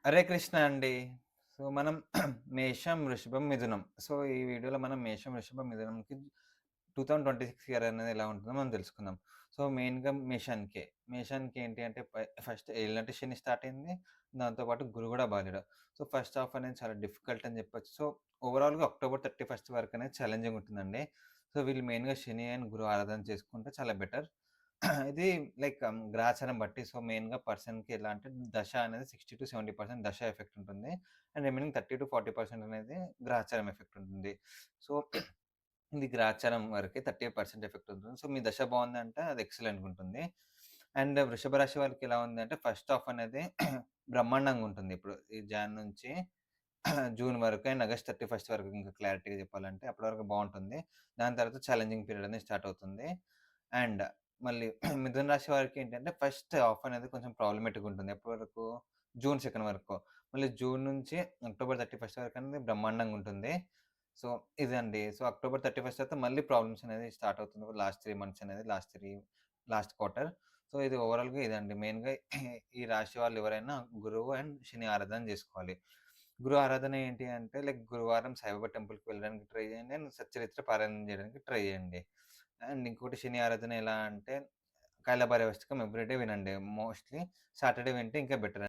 హరే కృష్ణ అండి. సో, మనం మేషం, వృషభం, మిథునం. సో, ఈ వీడియోలో మనం మేషం, వృషభం, మిథునంకి 2026 ఇయర్ అనేది ఎలా ఉంటుందో మనం తెలుసుకుందాం. సో, మెయిన్‌గా మేషానికే. మేషానికి ఏంటి అంటే ఫస్ట్ ఏలినాటి శని స్టార్ట్ అయింది. దాంతో పాటు గురు కూడా బాలేడు. సో, ఫస్ట్ హాఫ్ అనేది చాలా డిఫికల్ట్ అని చెప్పొచ్చు. సో, ఓవరాల్‌గా అక్టోబర్ 31 వరకు అనేది ఛాలెంజింగ్ ఉంటుందండి. సో, వీళ్ళు మెయిన్‌గా శని అండ్ గురు ఆరాధన చేసుకుంటే చాలా బెటర్. ఇది లైక్ గ్రహచారం బట్టి సో, మెయిన్‌గా పర్సన్‌కి ఎలా అంటే దశ అనేది 60-70% దశ ఎఫెక్ట్ ఉంటుంది. అండ్ రిమైనింగ్ 30-40% అనేది గ్రహచారం ఎఫెక్ట్ ఉంటుంది. సో, ఇది గ్రహచారం వరకే 30% ఎఫెక్ట్ ఉంటుంది. సో, మీ దశ బావుందంటే అది ఎక్సలెంట్‌గా ఉంటుంది. అండ్ వృషభ రాశి వాళ్ళకి ఎలా ఉందంటే ఫస్ట్ హాఫ్ అనేది బ్రహ్మాండంగా ఉంటుంది. ఇప్పుడు ఈ జాన్ నుంచి జూన్ వరకు అండ్ ఆగస్ట్ 31 వరకు ఇంకా క్లారిటీగా చెప్పాలంటే అప్పటి వరకు బావుంటుంది. దాని తర్వాత ఛాలెంజింగ్ పీరియడ్ అనేది స్టార్ట్ అవుతుంది. అండ్ మళ్ళీ మిథున రాశి వారికి ఏంటంటే ఫస్ట్ హాఫ్ అనేది కొంచెం ప్రాబ్లమాటిక్‌గా ఉంటుంది. ఎప్పటి వరకు? జూన్ 2 వరకు. మళ్ళీ జూన్ నుంచి అక్టోబర్ 31 వరకు అనేది బ్రహ్మాండంగా ఉంటుంది. సో, ఇదండి. సో, అక్టోబర్ 31 తర్వాత మళ్ళీ ప్రాబ్లమ్స్ అనేది స్టార్ట్ అవుతుంది. లాస్ట్ 3 మంత్స్ అనేది లాస్ట్ క్వార్టర్. సో, ఇది ఓవరాల్‌గా ఇదండి. మెయిన్‌గా ఈ రాశి వాళ్ళు ఎవరైనా గురువు అండ్ శని ఆరాధన జేసుకోవాలి. గురు ఆరాధన ఏంటి అంటే లైక్ గురువారం సాయిబాబా టెంపుల్‌కి వెళ్ళడానికి ట్రై చేయండి. అండ్ సచ్చరిత్ర పారాయణం చేయడానికి ట్రై చేయండి. అండ్ ఇంకోటి శని ఆరాధన ఎలా అంటే కైలభైరవాష్టకం ఎవ్రీడే వినండి. మోస్ట్‌లీ సాటర్‌డే వింటే ఇంకా బెటర్.